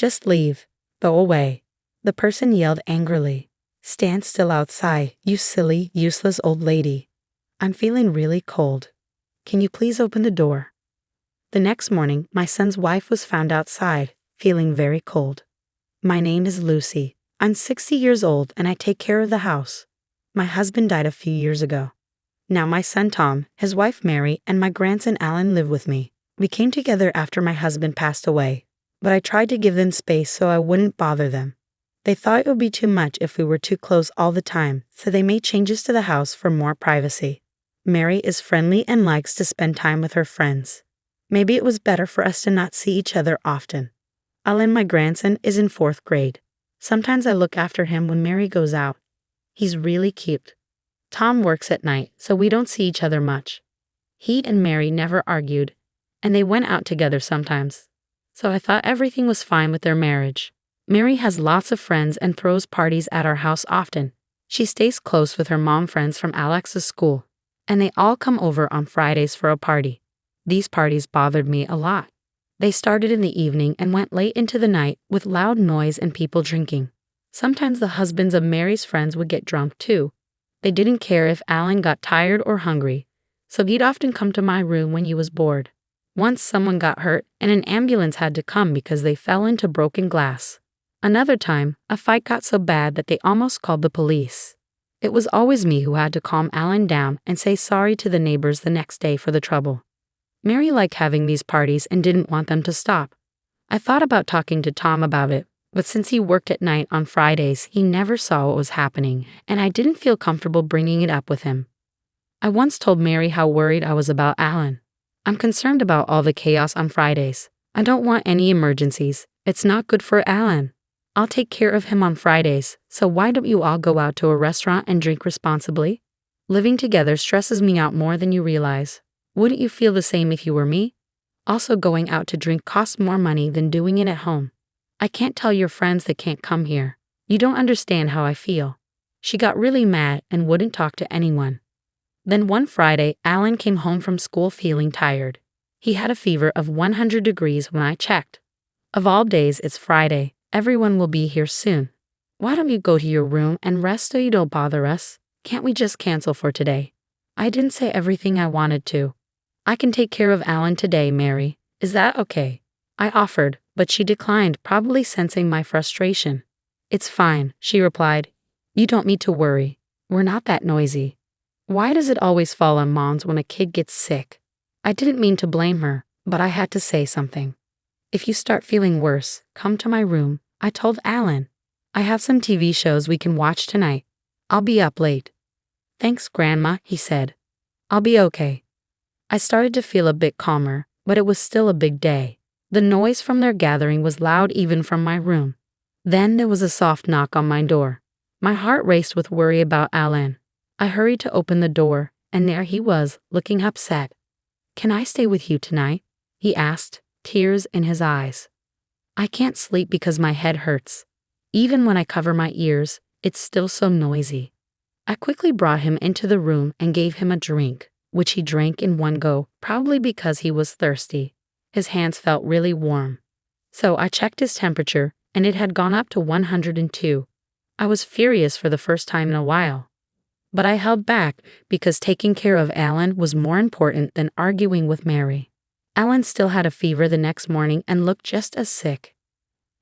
Just leave. Go away. The person yelled angrily. Stand still outside, you silly, useless old lady. I'm feeling really cold. Can you please open the door? The next morning, my son's wife was found outside, feeling very cold. My name is Lucy. I'm 60 years old and I take care of the house. My husband died a few years ago. Now my son Tom, his wife Mary, and my grandson Alan live with me. We came together after my husband passed away, but I tried to give them space so I wouldn't bother them. They thought it would be too much if we were too close all the time, so they made changes to the house for more privacy. Mary is friendly and likes to spend time with her friends. Maybe it was better for us to not see each other often. Alan, my grandson, is in 4th grade. Sometimes I look after him when Mary goes out. He's really cute. Tom works at night, so we don't see each other much. He and Mary never argued, and they went out together sometimes. So I thought everything was fine with their marriage. Mary has lots of friends and throws parties at our house often. She stays close with her mom friends from Alex's school, and they all come over on Fridays for a party. These parties bothered me a lot. They started in the evening and went late into the night with loud noise and people drinking. Sometimes the husbands of Mary's friends would get drunk too. They didn't care if Alan got tired or hungry, so he'd often come to my room when he was bored. Once someone got hurt and an ambulance had to come because they fell into broken glass. Another time, a fight got so bad that they almost called the police. It was always me who had to calm Alan down and say sorry to the neighbors the next day for the trouble. Mary liked having these parties and didn't want them to stop. I thought about talking to Tom about it, but since he worked at night on Fridays, he never saw what was happening, and I didn't feel comfortable bringing it up with him. I once told Mary how worried I was about Alan. I'm concerned about all the chaos on Fridays. I don't want any emergencies. It's not good for Alan. I'll take care of him on Fridays, so why don't you all go out to a restaurant and drink responsibly? Living together stresses me out more than you realize. Wouldn't you feel the same if you were me? Also, going out to drink costs more money than doing it at home. I can't tell your friends they can't come here. You don't understand how I feel. She got really mad and wouldn't talk to anyone. Then one Friday, Alan came home from school feeling tired. He had a fever of 100 degrees when I checked. Of all days, it's Friday. Everyone will be here soon. Why don't you go to your room and rest so you don't bother us? Can't we just cancel for today? I didn't say everything I wanted to. I can take care of Alan today, Mary. Is that okay? I offered, but she declined, probably sensing my frustration. It's fine, she replied. You don't need to worry. We're not that noisy. Why does it always fall on moms when a kid gets sick? I didn't mean to blame her, but I had to say something. If you start feeling worse, come to my room, I told Alan. I have some TV shows we can watch tonight. I'll be up late. Thanks, Grandma, he said. I'll be okay. I started to feel a bit calmer, but it was still a big day. The noise from their gathering was loud even from my room. Then there was a soft knock on my door. My heart raced with worry about Alan. I hurried to open the door, and there he was, looking upset. Can I stay with you tonight? He asked, tears in his eyes. I can't sleep because my head hurts. Even when I cover my ears, it's still so noisy. I quickly brought him into the room and gave him a drink, which he drank in one go, probably because he was thirsty. His hands felt really warm. So I checked his temperature, and it had gone up to 102. I was furious for the first time in a while. But I held back because taking care of Alan was more important than arguing with Mary. Alan still had a fever the next morning and looked just as sick.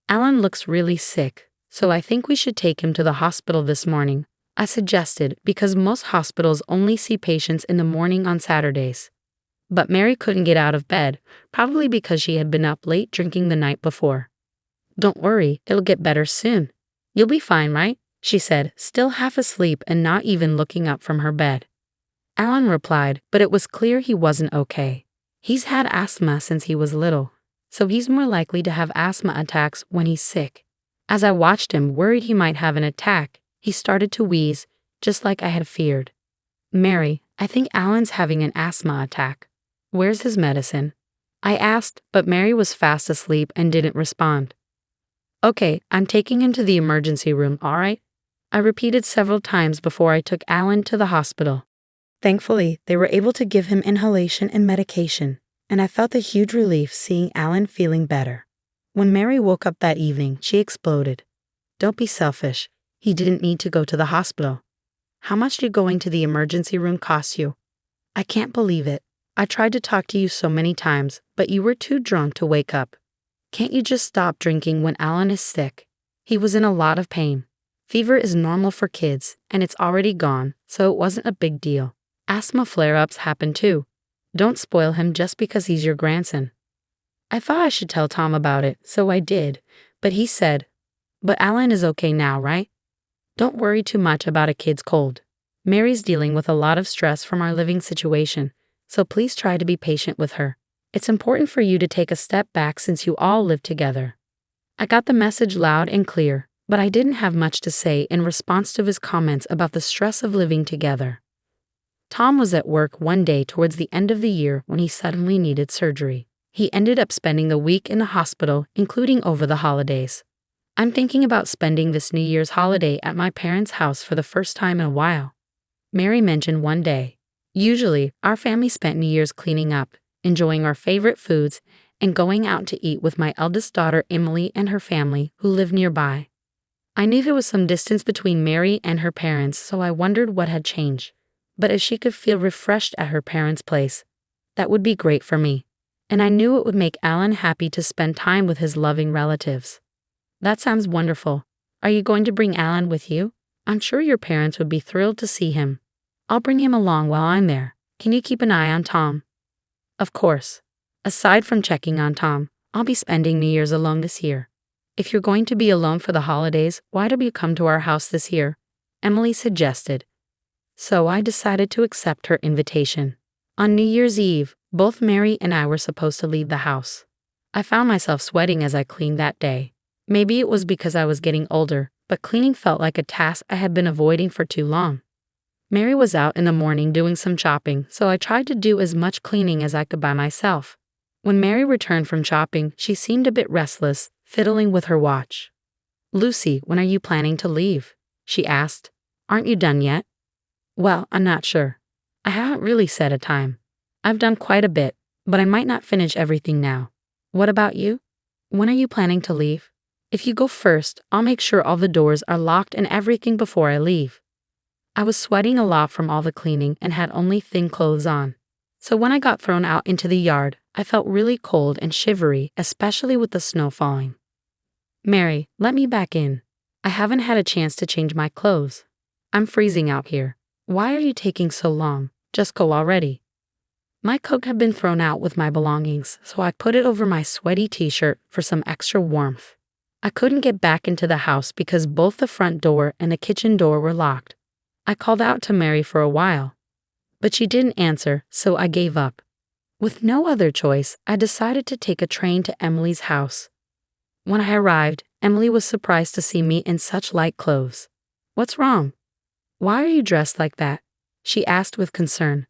Alan looks really sick, so I think we should take him to the hospital this morning, I suggested, because most hospitals only see patients in the morning on Saturdays. But Mary couldn't get out of bed, probably because she had been up late drinking the night before. Don't worry, it'll get better soon. You'll be fine, right? She said, still half asleep and not even looking up from her bed. Alan replied, but it was clear he wasn't okay. He's had asthma since he was little, so he's more likely to have asthma attacks when he's sick. As I watched him, worried he might have an attack, he started to wheeze, just like I had feared. Mary, I think Alan's having an asthma attack. Where's his medicine? I asked, but Mary was fast asleep and didn't respond. Okay, I'm taking him to the emergency room, all right? I repeated several times before I took Alan to the hospital. Thankfully, they were able to give him inhalation and medication, and I felt a huge relief seeing Alan feeling better. When Mary woke up that evening, she exploded. Don't be selfish. He didn't need to go to the hospital. How much did going to the emergency room cost you? I can't believe it. I tried to talk to you so many times, but you were too drunk to wake up. Can't you just stop drinking when Alan is sick? He was in a lot of pain. Fever is normal for kids, and it's already gone, so it wasn't a big deal. Asthma flare-ups happen too. Don't spoil him just because he's your grandson. I thought I should tell Tom about it, so I did, but he said, "But Alan is okay now, right? Don't worry too much about a kid's cold. Mary's dealing with a lot of stress from our living situation, so please try to be patient with her. It's important for you to take a step back since you all live together." I got the message loud and clear, but I didn't have much to say in response to his comments about the stress of living together. Tom was at work one day towards the end of the year when he suddenly needed surgery. He ended up spending the week in the hospital, including over the holidays. I'm thinking about spending this New Year's holiday at my parents' house for the first time in a while, Mary mentioned one day. Usually, our family spent New Year's cleaning up, enjoying our favorite foods, and going out to eat with my eldest daughter Emily and her family, who live nearby. I knew there was some distance between Mary and her parents, so I wondered what had changed. But if she could feel refreshed at her parents' place, that would be great for me. And I knew it would make Alan happy to spend time with his loving relatives. That sounds wonderful. Are you going to bring Alan with you? I'm sure your parents would be thrilled to see him. I'll bring him along while I'm there. Can you keep an eye on Tom? Of course. Aside from checking on Tom, I'll be spending New Year's alone this year. If you're going to be alone for the holidays, why don't you come to our house this year? Emily suggested. So I decided to accept her invitation. On New Year's Eve, both Mary and I were supposed to leave the house. I found myself sweating as I cleaned that day. Maybe it was because I was getting older, but cleaning felt like a task I had been avoiding for too long. Mary was out in the morning doing some shopping, so I tried to do as much cleaning as I could by myself. When Mary returned from shopping, she seemed a bit restless, fiddling with her watch. "Lucy, when are you planning to leave?" she asked. "Aren't you done yet?" "Well, I'm not sure. I haven't really set a time. I've done quite a bit, but I might not finish everything now. What about you? When are you planning to leave?" "If you go first, I'll make sure all the doors are locked and everything before I leave." I was sweating a lot from all the cleaning and had only thin clothes on. So when I got thrown out into the yard, I felt really cold and shivery, especially with the snow falling. "Mary, let me back in. I haven't had a chance to change my clothes. I'm freezing out here. Why are you taking so long? Just go already." My coat had been thrown out with my belongings, so I put it over my sweaty t-shirt for some extra warmth. I couldn't get back into the house because both the front door and the kitchen door were locked. I called out to Mary for a while, but she didn't answer, so I gave up. With no other choice, I decided to take a train to Emily's house. When I arrived, Emily was surprised to see me in such light clothes. "What's wrong? Why are you dressed like that?" she asked with concern.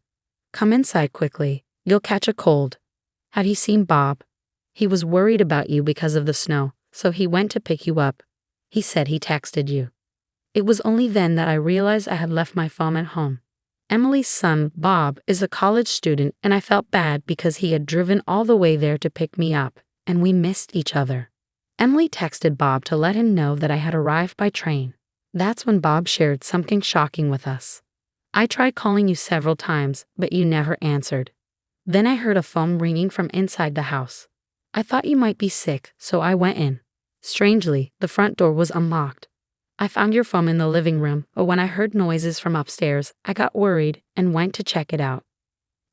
"Come inside quickly. You'll catch a cold. Have you seen Bob? He was worried about you because of the snow, so he went to pick you up. He said he texted you." It was only then that I realized I had left my phone at home. Emily's son, Bob, is a college student, and I felt bad because he had driven all the way there to pick me up, and we missed each other. Emily texted Bob to let him know that I had arrived by train. That's when Bob shared something shocking with us. "I tried calling you several times, but you never answered. Then I heard a phone ringing from inside the house. I thought you might be sick, so I went in. Strangely, the front door was unlocked. I found your phone in the living room, but when I heard noises from upstairs, I got worried and went to check it out."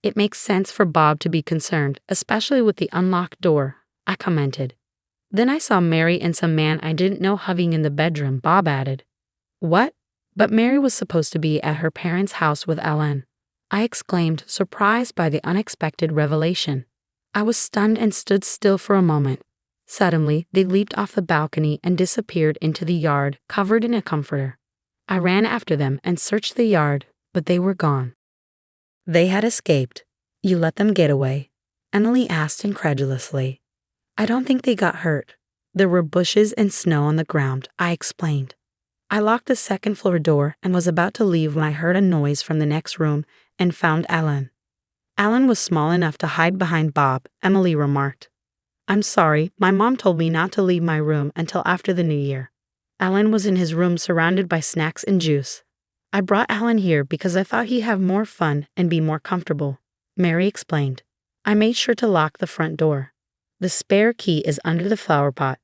"It makes sense for Bob to be concerned, especially with the unlocked door," I commented. "Then I saw Mary and some man I didn't know hugging in the bedroom," Bob added. "What? But Mary was supposed to be at her parents' house with Alan," I exclaimed, surprised by the unexpected revelation. I was stunned and stood still for a moment. Suddenly, they leaped off the balcony and disappeared into the yard, covered in a comforter. I ran after them and searched the yard, but they were gone. "They had escaped. You let them get away?" Emily asked incredulously. "I don't think they got hurt. There were bushes and snow on the ground," I explained. I locked the second-floor door and was about to leave when I heard a noise from the next room and found Alan. "Alan was small enough to hide behind Bob," Emily remarked. I'm sorry, my mom told me not to leave my room until after the new year. Alan was in his room surrounded by snacks and juice. I brought Alan here because I thought he'd have more fun and be more comfortable, Mary explained. I made sure to lock the front door. The spare key is under the flower pot.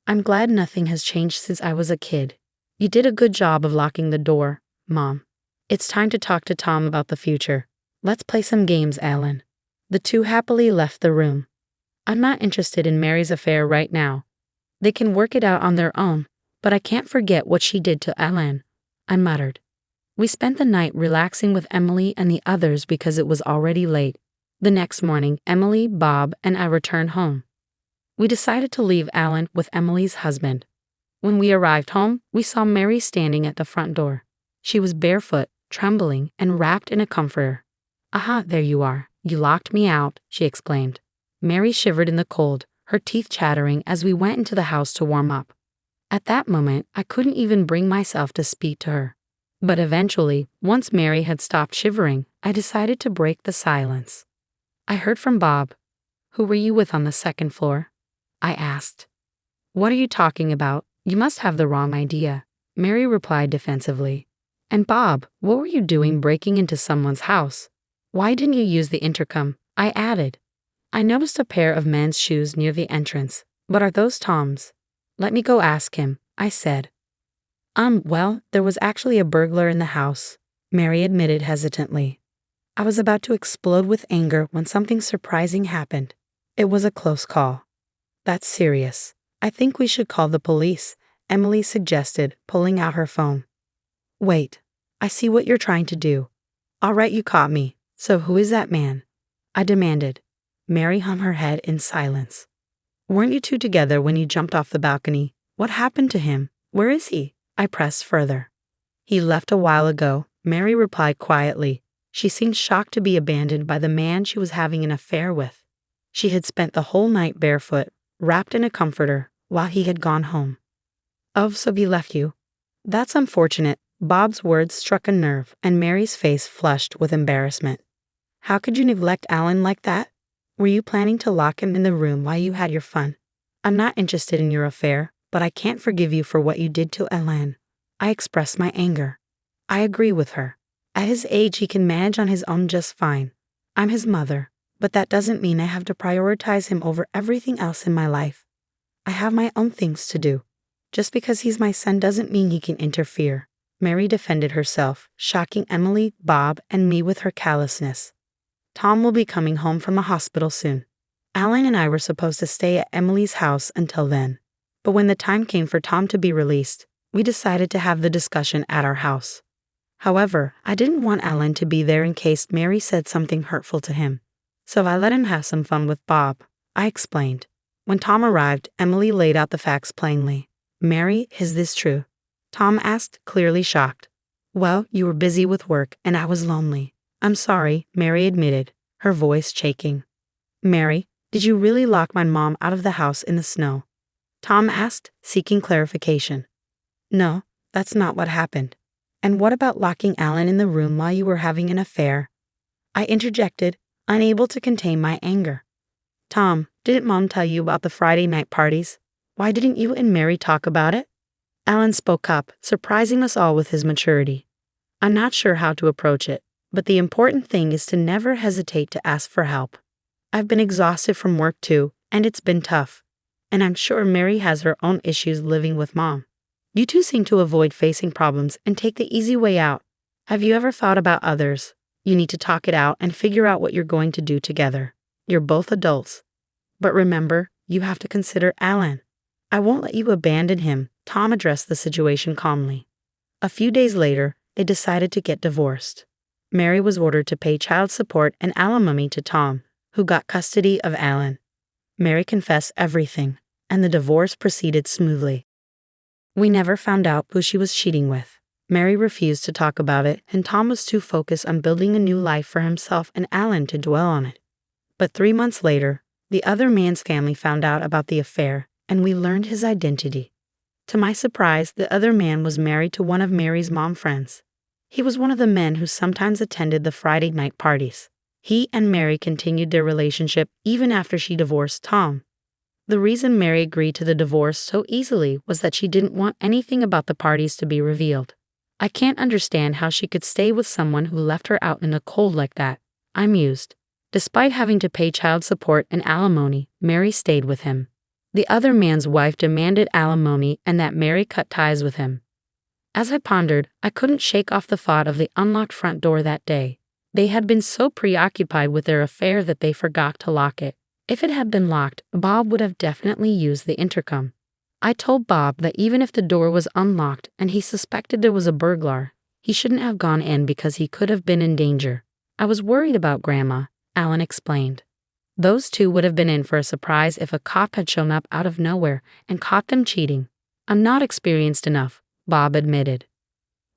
I'm glad nothing has changed since I was a kid. You did a good job of locking the door, Mom. It's time to talk to Tom about the future. Let's play some games, Alan. The two happily left the room. I'm not interested in Mary's affair right now. They can work it out on their own, but I can't forget what she did to Alan, I muttered. We spent the night relaxing with Emily and the others because it was already late. The next morning, Emily, Bob, and I returned home. We decided to leave Alan with Emily's husband. When we arrived home, we saw Mary standing at the front door. She was barefoot, trembling, and wrapped in a comforter. Aha, there you are. You locked me out, she exclaimed. Mary shivered in the cold, her teeth chattering as we went into the house to warm up. At that moment, I couldn't even bring myself to speak to her. But eventually, once Mary had stopped shivering, I decided to break the silence. I heard from Bob. Who were you with on the second floor? I asked. What are you talking about? You must have the wrong idea, Mary replied defensively. And Bob, what were you doing breaking into someone's house? Why didn't you use the intercom? I added. I noticed a pair of men's shoes near the entrance. But are those Tom's? Let me go ask him, I said. Well, there was actually a burglar in the house, Mary admitted hesitantly. I was about to explode with anger when something surprising happened. It was a close call. That's serious. I think we should call the police, Emily suggested, pulling out her phone. Wait, I see what you're trying to do. All right, you caught me. So who is that man? I demanded. Mary hung her head in silence. Weren't you two together when you jumped off the balcony? What happened to him? Where is he? I pressed further. He left a while ago, Mary replied quietly. She seemed shocked to be abandoned by the man she was having an affair with. She had spent the whole night barefoot, wrapped in a comforter, while he had gone home. Oh, so he left you? That's unfortunate. Bob's words struck a nerve, and Mary's face flushed with embarrassment. How could you neglect Alan like that? Were you planning to lock him in the room while you had your fun? I'm not interested in your affair, but I can't forgive you for what you did to Alan. I expressed my anger. I agree with her. At his age, he can manage on his own just fine. I'm his mother, but that doesn't mean I have to prioritize him over everything else in my life. I have my own things to do. Just because he's my son doesn't mean he can interfere. Mary defended herself, shocking Emily, Bob, and me with her callousness. Tom will be coming home from the hospital soon. Alan and I were supposed to stay at Emily's house until then. But when the time came for Tom to be released, we decided to have the discussion at our house. However, I didn't want Alan to be there in case Mary said something hurtful to him. So I let him have some fun with Bob, I explained. When Tom arrived, Emily laid out the facts plainly. Mary, is this true? Tom asked, clearly shocked. Well, you were busy with work, and I was lonely. I'm sorry, Mary admitted, her voice shaking. Mary, did you really lock my mom out of the house in the snow? Tom asked, seeking clarification. No, that's not what happened. And what about locking Alan in the room while you were having an affair? I interjected, unable to contain my anger. Tom, didn't Mom tell you about the Friday night parties? Why didn't you and Mary talk about it? Alan spoke up, surprising us all with his maturity. I'm not sure how to approach it, but the important thing is to never hesitate to ask for help. I've been exhausted from work too, and it's been tough. And I'm sure Mary has her own issues living with Mom. You two seem to avoid facing problems and take the easy way out. Have you ever thought about others? You need to talk it out and figure out what you're going to do together. You're both adults. But remember, you have to consider Alan. I won't let you abandon him, Tom addressed the situation calmly. A few days later, they decided to get divorced. Mary was ordered to pay child support and alimony to Tom, who got custody of Alan. Mary confessed everything, and the divorce proceeded smoothly. We never found out who she was cheating with. Mary refused to talk about it, and Tom was too focused on building a new life for himself and Alan to dwell on it. But 3 months later, the other man's family found out about the affair, and we learned his identity. To my surprise, the other man was married to one of Mary's mom friends. He was one of the men who sometimes attended the Friday night parties. He and Mary continued their relationship even after she divorced Tom. The reason Mary agreed to the divorce so easily was that she didn't want anything about the parties to be revealed. I can't understand how she could stay with someone who left her out in the cold like that, I mused. Despite having to pay child support and alimony, Mary stayed with him. The other man's wife demanded alimony and that Mary cut ties with him. As I pondered, I couldn't shake off the thought of the unlocked front door that day. They had been so preoccupied with their affair that they forgot to lock it. If it had been locked, Bob would have definitely used the intercom. I told Bob that even if the door was unlocked and he suspected there was a burglar, he shouldn't have gone in because he could have been in danger. I was worried about Grandma, Alan explained. Those two would have been in for a surprise if a cop had shown up out of nowhere and caught them cheating. I'm not experienced enough, Bob admitted.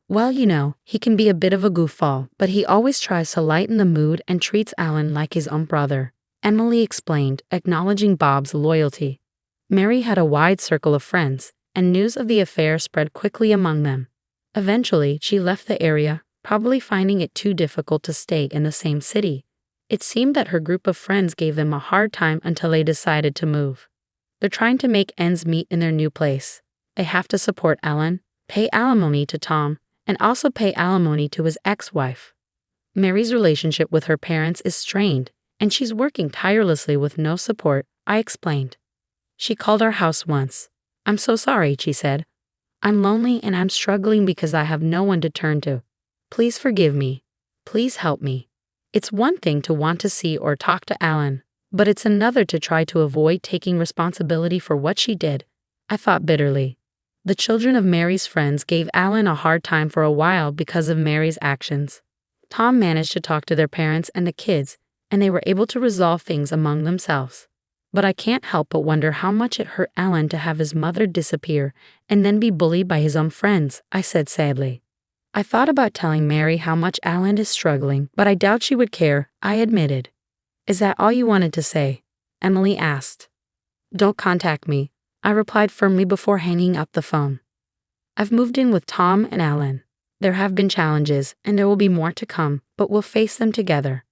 Well, he can be a bit of a goofball, but he always tries to lighten the mood and treats Alan like his own brother, Emily explained, acknowledging Bob's loyalty. Mary had a wide circle of friends, and news of the affair spread quickly among them. Eventually, she left the area, probably finding it too difficult to stay in the same city. It seemed that her group of friends gave them a hard time until they decided to move. They're trying to make ends meet in their new place. They have to support Alan, pay alimony to Tom, and also pay alimony to his ex-wife. Mary's relationship with her parents is strained, and she's working tirelessly with no support, I explained. She called our house once. I'm so sorry, she said. I'm lonely and I'm struggling because I have no one to turn to. Please forgive me. Please help me. It's one thing to want to see or talk to Alan, but it's another to try to avoid taking responsibility for what she did, I thought bitterly. The children of Mary's friends gave Alan a hard time for a while because of Mary's actions. Tom managed to talk to their parents and the kids, and they were able to resolve things among themselves. But I can't help but wonder how much it hurt Alan to have his mother disappear and then be bullied by his own friends, I said sadly. I thought about telling Mary how much Alan is struggling, but I doubt she would care, I admitted. Is that all you wanted to say? Emily asked. Don't contact me, I replied firmly before hanging up the phone. I've moved in with Tom and Alan. There have been challenges, and there will be more to come, but we'll face them together.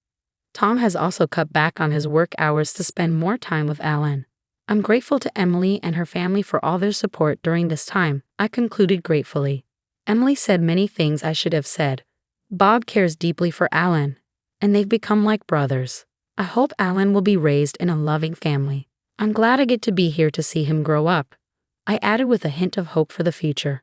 Tom has also cut back on his work hours to spend more time with Alan. I'm grateful to Emily and her family for all their support during this time, I concluded gratefully. Emily said many things I should have said. Bob cares deeply for Alan, and they've become like brothers. I hope Alan will be raised in a loving family. I'm glad I get to be here to see him grow up, I added with a hint of hope for the future.